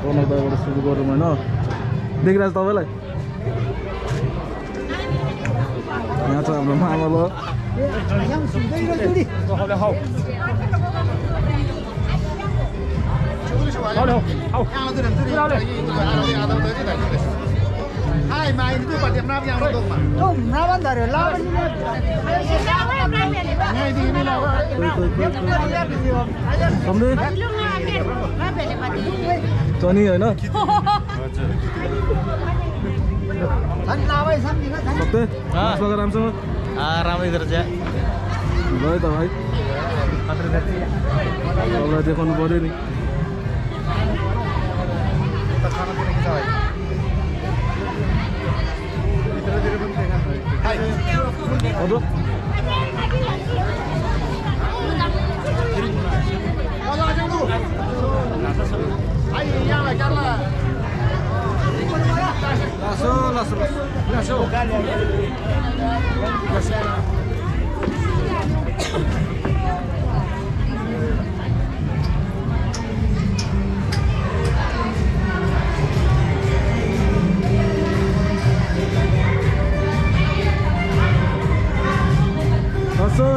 सोनक दाईबाट सुरु गरौँ होइन देखिरहेको छ तपाईँलाई यहाँ छ हाम्रो मामा ल hai mai itu pada tiap nam yang untuk mah. Tuh, nawan dari lawan. Ngay di ini lawan. सम्झे चनी होइन सत्य बगा राम्रोसँग राम्रै गर्छ भयो त भाइ तपाईँलाई देखाउनु पऱ्यो नि हजुर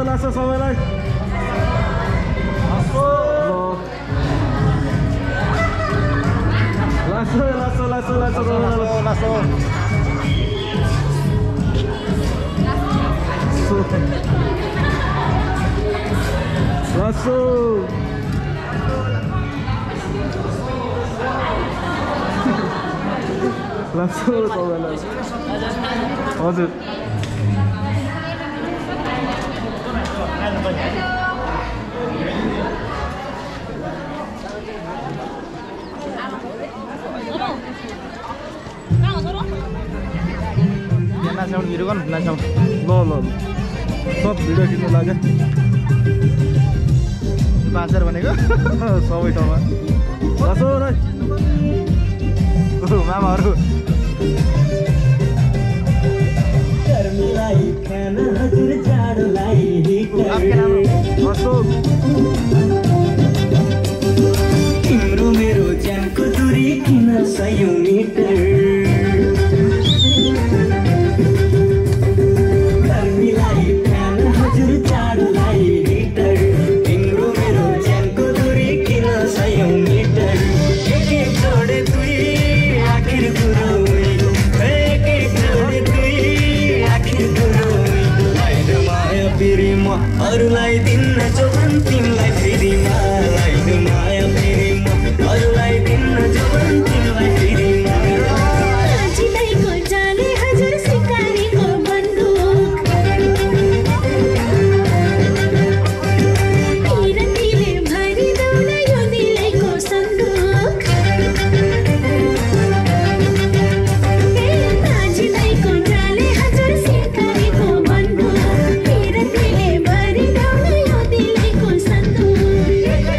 लासो सबैलाई लासो लासो लासो लासो लासो लासो लासो सबैलाई हजुर भिडियो गर्नु नाच्छौँ ल ल सब भिडियो खिच्नु लाग्यो 5000 भनेको सबै ठाउँमा बसो न मामाहरू तिम्रो मेरो ज्यानको दूरी किन 100 मिटर अरूलाई दिन्न जवन तिमीलाई फेरि मालाइन माया फेरि अरूलाई दिन्न जवन तिमीलाई फेरि जिँदैको जाले हजुर सिकारीको बन्दुक हिरतीले भरिदौन यो दिलैको सन्दुक जिँदैको जाले हजुर सिकारीको बन्दुक हिरतीले भरिदौन यो दिलैको सन्दुक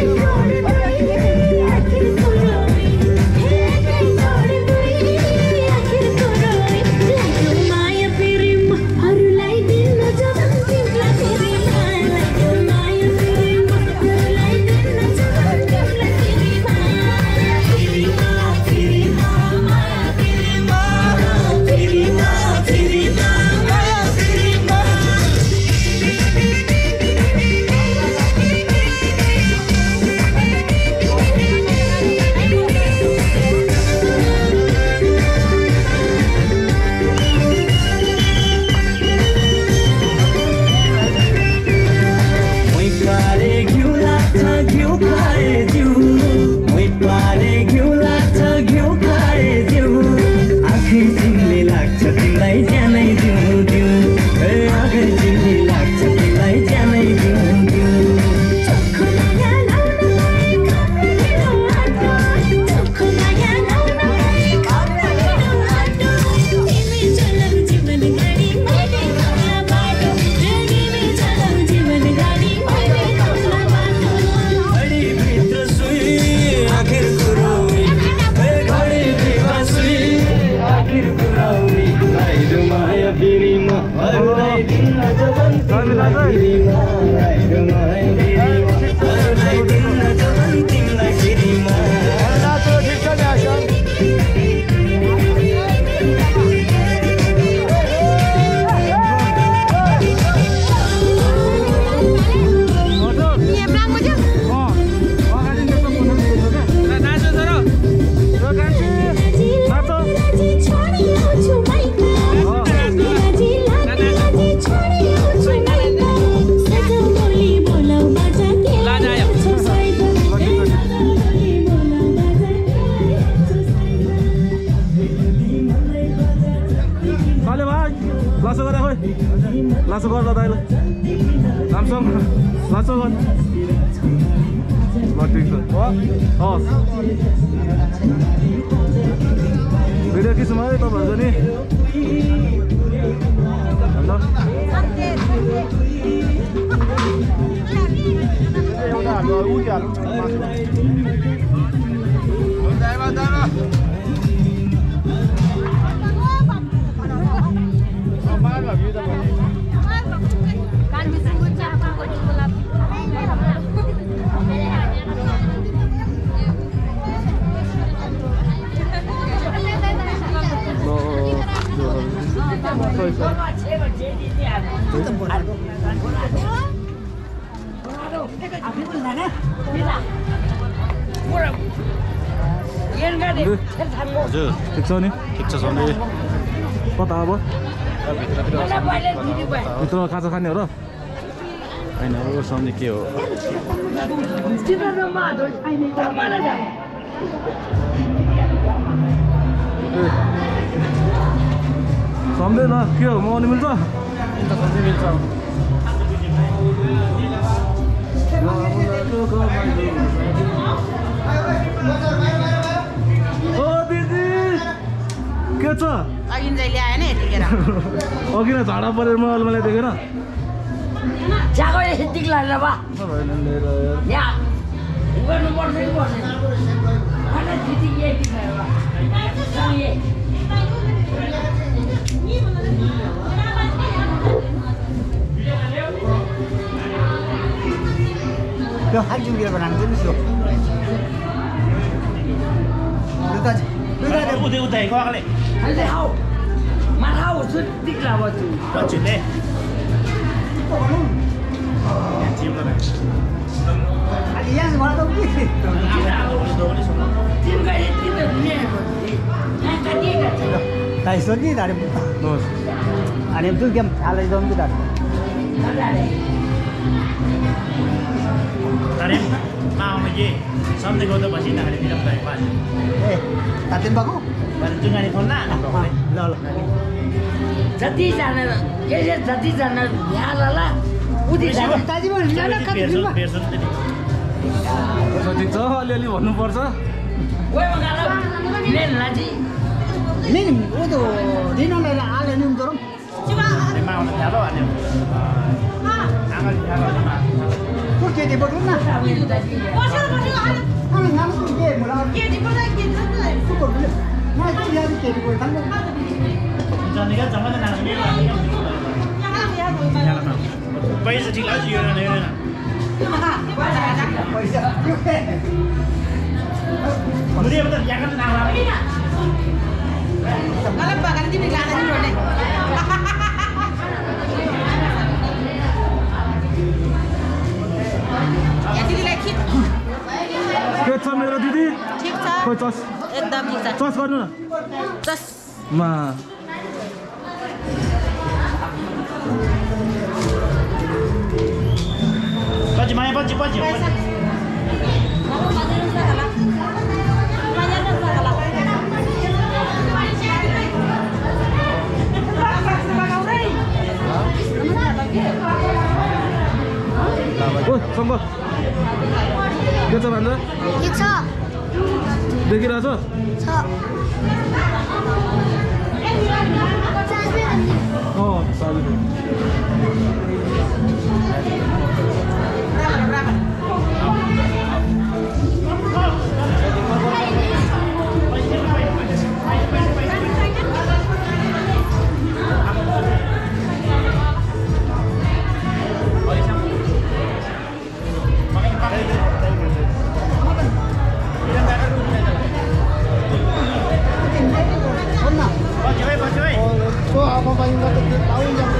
Langsung kan? Mati itu. Oh. Beda ki semua itu apa nih? Mana? Udah, dua hujan. हजुर ठिक छ नि ठिक छ सबै कता अब भित्रतिर भित्र काँचो खाने हो र होइन हो सम्झे के हो सम्झेन के हो मगाउनु मिल्छ सम्झे मिल्छ ओ दिदी के छ अघि जहिले आएन यतिखेर अघि न झाडा परेर मलाई देखेन जागो यतिक लाग्छ बा यहाँ गर्नुपर्छ कि पर्दैन अनि दिदी यति भयो बा Được, anh chịu việc vào làm cái gì? Đưa ra उ त्यो उतै गएकोले अहिले आऊ माथि आऊ सुत्तिक लाग्छ तँ बच्चुले Anh đi ăn vào đâu biết. तिमीको यति त दुनियाँको यहाँ कति गर्छ Tài số gì đã được? Anh em cứ game trả lại giống cái đó. तारे मामा ये सम्झे गर्दा पछि नाले दिनु भयो पाछ Ê, ta tên bác không? तर जुगानी फोन ना Lo lo. जतिजना जतिजना भ्याला उति ताजी बोल ना ना कर पेर्सन पेर्सन ठिक छ अलिअलि भन्नुपर्छ कोही मगाला प्लेन लाजी नहीं वो तो दिन में आ लेने उनको रो. मामा थालो हाल्यो आमा थालो तो क्या दे बोल ना. हम नाम तो ये मुला. तो बोल ना. ना तो यार क्या दे बोल थालो. जनेगा जमाना नाम पैसा ठिक लाग्छ यो न यो न पैसा. मुरी अब त याका नाम लाग्यो मलाई बगान तिमी लाँदा नि रोने या दिदीलाई खिच के छ मेरो दिदी ठिक छ खोइ चस एकदम ठिक छ चस गर्नु न जस मा पछि माया पछि पछि ओ शङ्कर के छ भन्छ ठिक छ देखिरहेछ साली तो आप भाई का तो ताऊ जब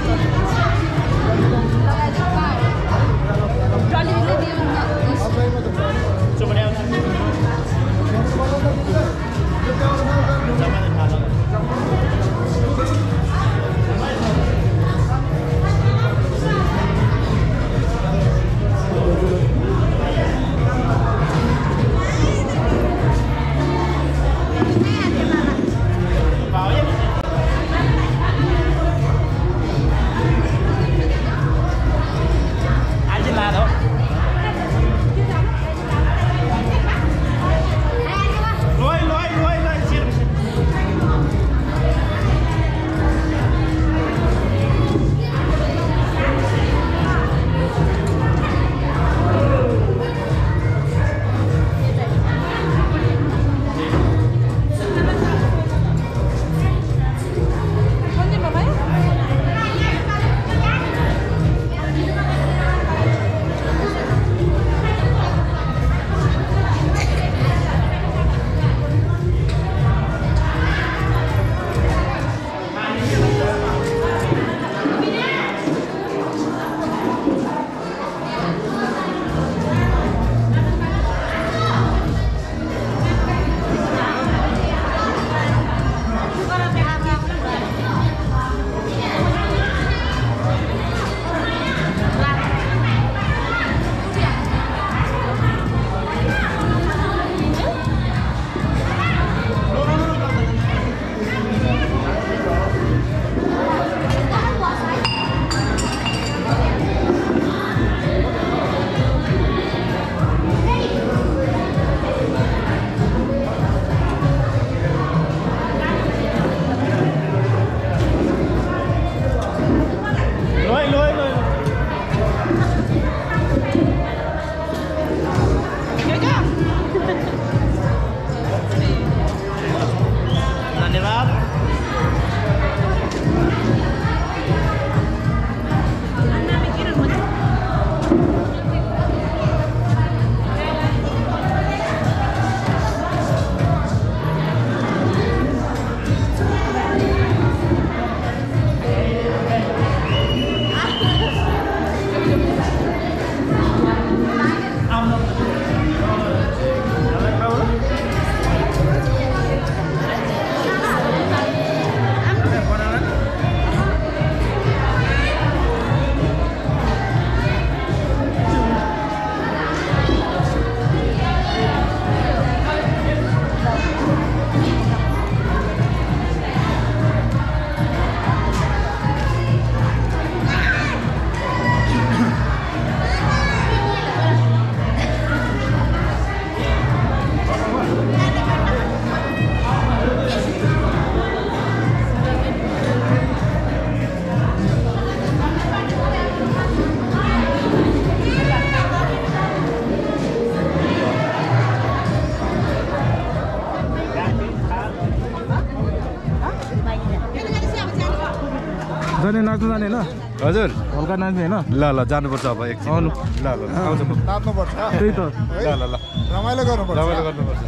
जाने नाच्नु जाने होइन हजुर हल्का नाच्ने होइन ल ल जानुपर्छ अब एकछिन आउनु ल ल आउँछ म नाच्नुपर्छ त्यही त ल ल ल रमाइलो गर्नुपर्छ रमाइलो गर्नुपर्छ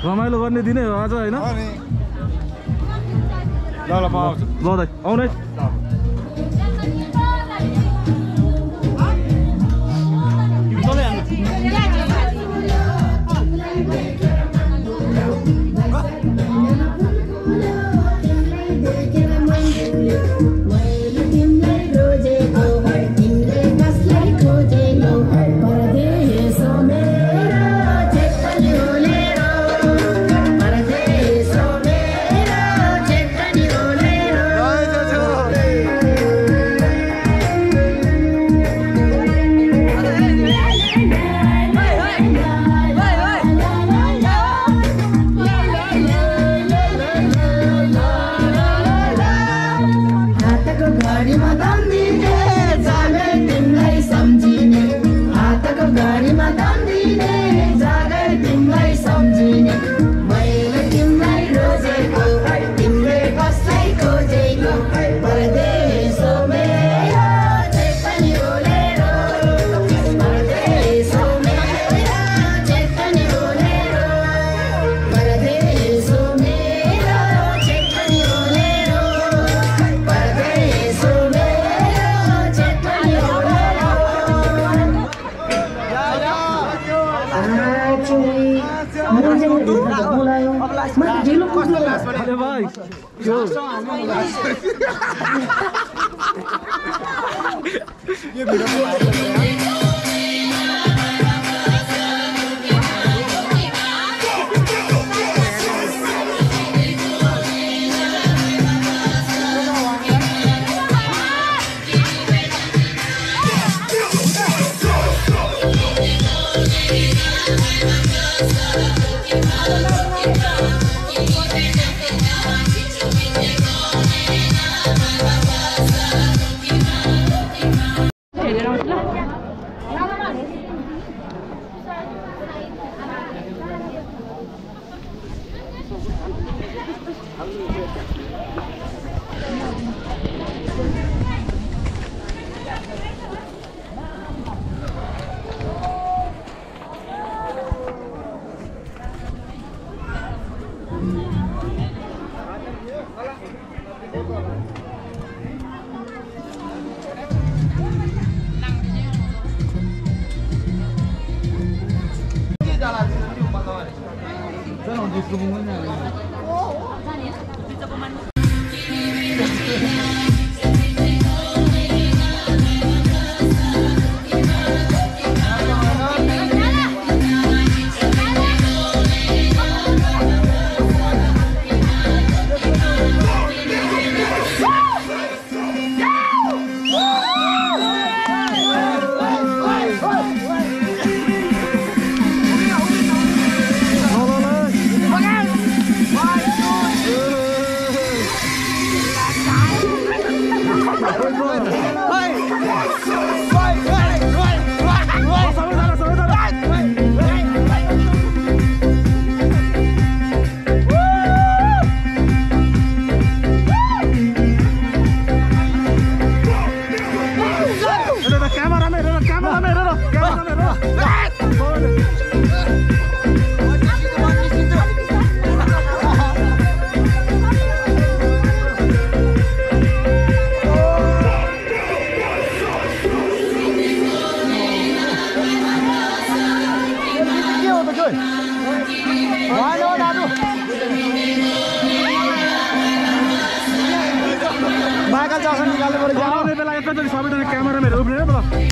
रमाइलो गर्ने दिनै हो आज होइन हो नि ल ल म आउँछु ल दाइ आउनु है अरे भाइ त्यो सबैजना क्यामेराम्यानहरू उभिएर ल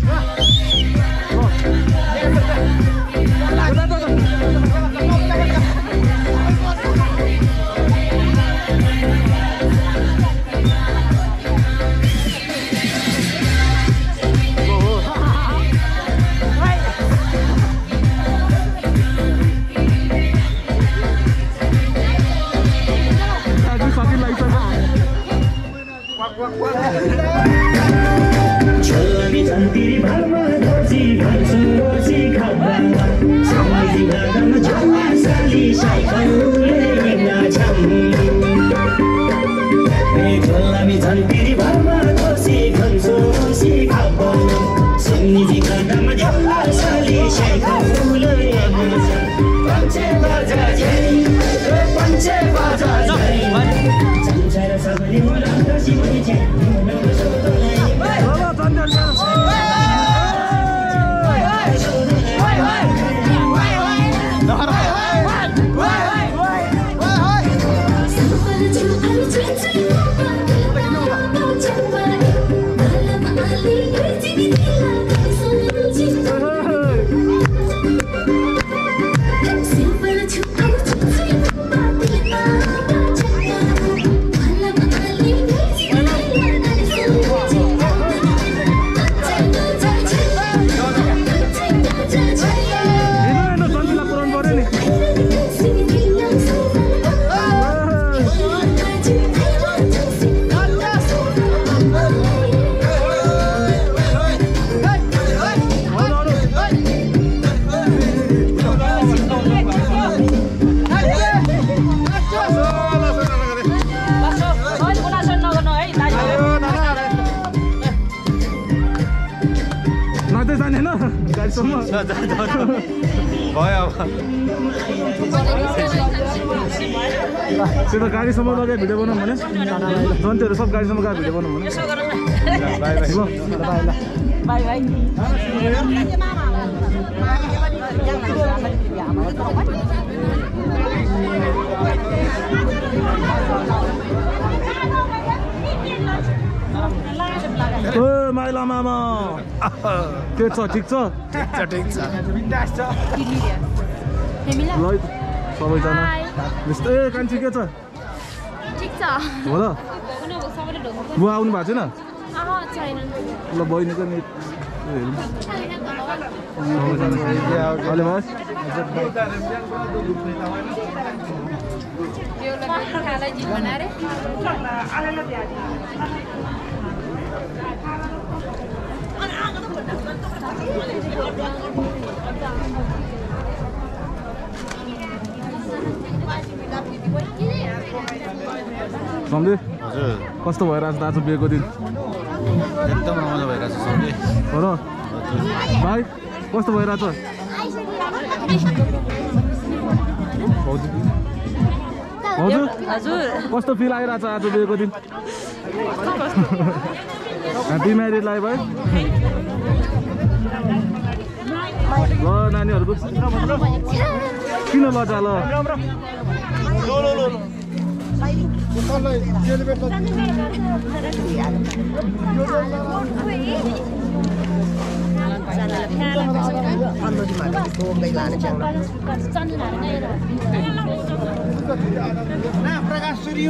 Chami tanti di गाडीसम्म भयो अब त्यो त गाडीसम्म लगेर भिडियो बनाउँ भने जन्तीहरू सब गाडीसम्म गएर भिडियो बनाउँ भने Bye bye. ओ माइला मामा के छ ठिक छ ठिक छ ल सबैजना ए कान्छी के छ ठिक छ हो ल बुवा आउनु भएको छैन छैन ल बहिनीको नि अहिले भयो सम्झे हजुर कस्तो भइरहेछ त आज बिहेको दिन एकदम रमाइलो भइरहेछ सबै हो र भाइ कस्तो भइरहेछ हजुर हजुर कस्तो फिल आइरहेछ आज बिहेको दिन ह्याप्पी म्यारिड लाइफ है ल नानीहरूको किन लजा ल प्रकाश सूर्य